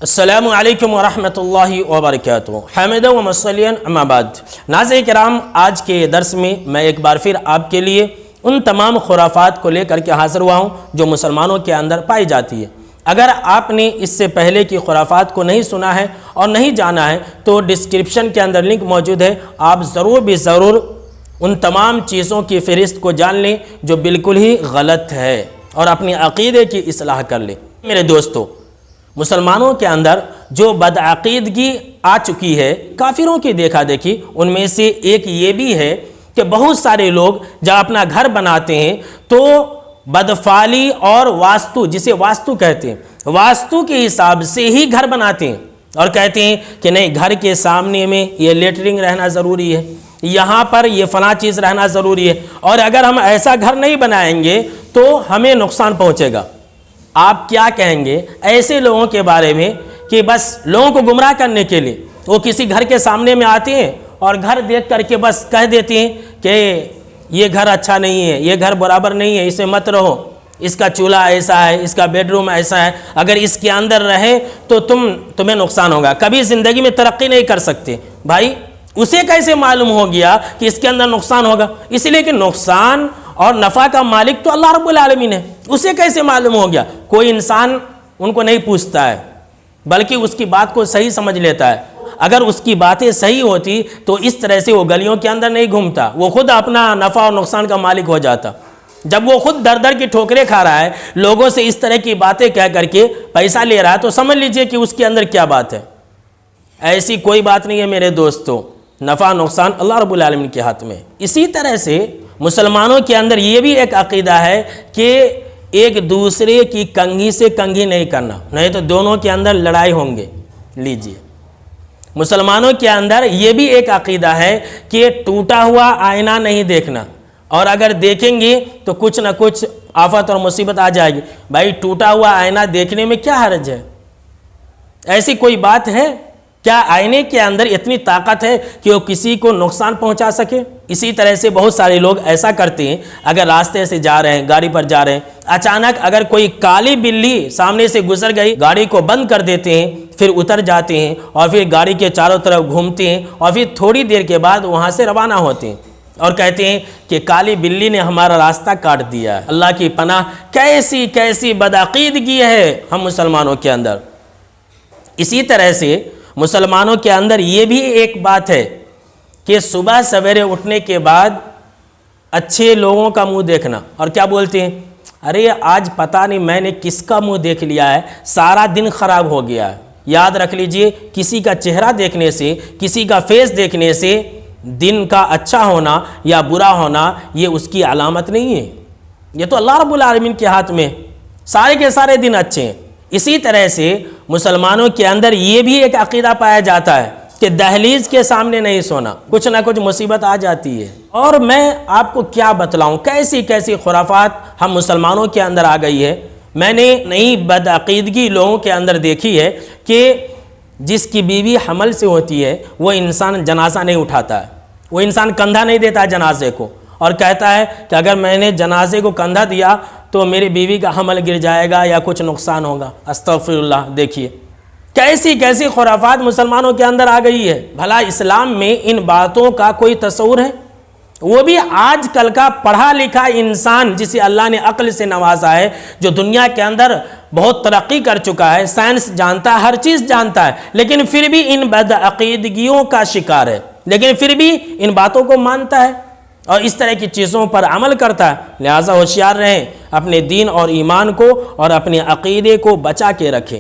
السلام علیکم ورحمۃ اللہ وبرکاتہ۔ حامدہ و مصلیاً اما بعد۔ ناظرین کرام، آج کے درس میں ایک بار پھر آپ کے لیے ان تمام خرافات کو لے کر کے حاضر ہوا ہوں جو مسلمانوں کے اندر پائی جاتی ہے۔ اگر آپ نے اس سے پہلے کی خرافات کو نہیں سنا ہے اور نہیں جانا ہے تو ڈسکرپشن کے اندر لنک موجود ہے، آپ ضرور ان تمام چیزوں کی فہرست کو جان لیں جو بالکل ہی غلط ہے اور اپنی عقیدے کی اصلاح کر لیں۔ میرے دوستو، مسلمانوں کے اندر جو بدعقیدگی آ چکی ہے، کافروں کی دیکھا دیکھی، ان میں سے ایک یہ بھی ہے کہ بہت سارے لوگ جب اپنا گھر بناتے ہیں تو بدفعلی اور واستو، جسے واستو کہتے ہیں، واستو کے حساب سے ہی گھر بناتے ہیں اور کہتے ہیں کہ نہیں، گھر کے سامنے میں یہ لیٹرنگ رہنا ضروری ہے، یہاں پر یہ فلاں چیز رہنا ضروری ہے، اور اگر ہم ایسا گھر نہیں بنائیں گے تو ہمیں نقصان پہنچے گا۔ آپ کیا کہیں گے ایسے لوگوں کے بارے میں کہ بس لوگوں کو گمراہ کرنے کے لیے وہ کسی گھر کے سامنے میں آتے ہیں اور گھر دیکھ کر کے بس کہہ دیتے ہیں کہ یہ گھر اچھا نہیں ہے، یہ گھر برابر نہیں ہے، اسے مت رہو، اس کا چولہا ایسا ہے، اس کا بیڈ روم ایسا ہے، اگر اس کے اندر رہے تو تمہیں نقصان ہوگا، کبھی زندگی میں ترقی نہیں کر سکتے۔ بھائی، اسے کیسے معلوم ہو گیا کہ اس کے اندر نقصان ہوگا؟ اس لیے کہ نقصان اور نفع کا مالک تو اللہ رب العالمین ہے، اسے کیسے معلوم ہو گیا؟ کوئی انسان ان کو نہیں پوچھتا ہے بلکہ اس کی بات کو صحیح سمجھ لیتا ہے۔ اگر اس کی باتیں صحیح ہوتی تو اس طرح سے وہ گلیوں کے اندر نہیں گھومتا، وہ خود اپنا نفع اور نقصان کا مالک ہو جاتا۔ جب وہ خود در در کی ٹھوکریں کھا رہا ہے، لوگوں سے اس طرح کی باتیں کہہ کر کے پیسہ لے رہا ہے، تو سمجھ لیجئے کہ اس کے اندر کیا بات ہے۔ ایسی کوئی بات نہیں ہے میرے دوستو، نفع نقصان اللہ رب العالمین کے ہاتھ میں۔ اسی طرح سے مسلمانوں کے اندر یہ بھی ایک عقیدہ ہے کہ ایک دوسرے کی کنگھی سے کنگھی نہیں کرنا، نہیں تو دونوں کے اندر لڑائی ہوں گے۔ لیجئے، مسلمانوں کے اندر یہ بھی ایک عقیدہ ہے کہ ٹوٹا ہوا آئینہ نہیں دیکھنا، اور اگر دیکھیں گے تو کچھ نہ کچھ آفت اور مصیبت آ جائے گی۔ بھائی، ٹوٹا ہوا آئینہ دیکھنے میں کیا حرج ہے؟ ایسی کوئی بات ہے؟ کیا آئینے کے اندر اتنی طاقت ہے کہ وہ کسی کو نقصان پہنچا سکے؟ اسی طرح سے بہت سارے لوگ ایسا کرتے ہیں، اگر راستے سے جا رہے ہیں، گاڑی پر جا رہے ہیں، اچانک اگر کوئی کالی بلی سامنے سے گزر گئی، گاڑی کو بند کر دیتے ہیں، پھر اتر جاتے ہیں اور پھر گاڑی کے چاروں طرف گھومتے ہیں اور پھر تھوڑی دیر کے بعد وہاں سے روانہ ہوتے ہیں اور کہتے ہیں کہ کالی بلی نے ہمارا راستہ کاٹ دیا ہے۔ اللہ کی پناہ، کیسی بدعقیدگی ہے ہم مسلمانوں کے اندر۔ اسی طرح سے مسلمانوں کے اندر یہ بھی ایک بات ہے کہ صبح سویرے اٹھنے کے بعد اچھے لوگوں کا منہ دیکھنا، اور کیا بولتے ہیں؟ ارے آج پتہ نہیں میں نے کس کا منہ دیکھ لیا ہے، سارا دن خراب ہو گیا ہے۔ یاد رکھ لیجئے، کسی کا چہرہ دیکھنے سے، کسی کا فیس دیکھنے سے دن کا اچھا ہونا یا برا ہونا یہ اس کی علامت نہیں ہے، یہ تو اللہ رب العالمین کے ہاتھ میں، سارے کے سارے دن اچھے ہیں۔ اسی طرح سے مسلمانوں کے اندر یہ بھی ایک عقیدہ پایا جاتا ہے کہ دہلیز کے سامنے نہیں سونا، کچھ نہ کچھ مصیبت آ جاتی ہے۔ اور میں آپ کو کیا بتلاؤں، کیسی خرافات ہم مسلمانوں کے اندر آ گئی ہے۔ میں نے نئی بدعقیدگی لوگوں کے اندر دیکھی ہے کہ جس کی بیوی حمل سے ہوتی ہے وہ انسان جنازہ نہیں اٹھاتا ہے، وہ انسان کندھا نہیں دیتا جنازے کو، اور کہتا ہے کہ اگر میں نے جنازے کو کندھا دیا تو میری بیوی کا حمل گر جائے گا یا کچھ نقصان ہوگا۔ استغفر اللہ۔ دیکھیے کیسی خرافات مسلمانوں کے اندر آ گئی ہے۔ بھلا اسلام میں ان باتوں کا کوئی تصور ہے؟ وہ بھی آج کل کا پڑھا لکھا انسان جسے اللہ نے عقل سے نوازا ہے، جو دنیا کے اندر بہت ترقی کر چکا ہے، سائنس جانتا ہے، ہر چیز جانتا ہے، لیکن پھر بھی ان بدعقیدگیوں کا شکار ہے، لیکن پھر بھی ان باتوں کو مانتا ہے اور اس طرح کی چیزوں پر عمل کرتا ہے۔ لہٰذا ہوشیار رہیں، اپنے دین اور ایمان کو اور اپنے عقیدے کو بچا کے رکھیں۔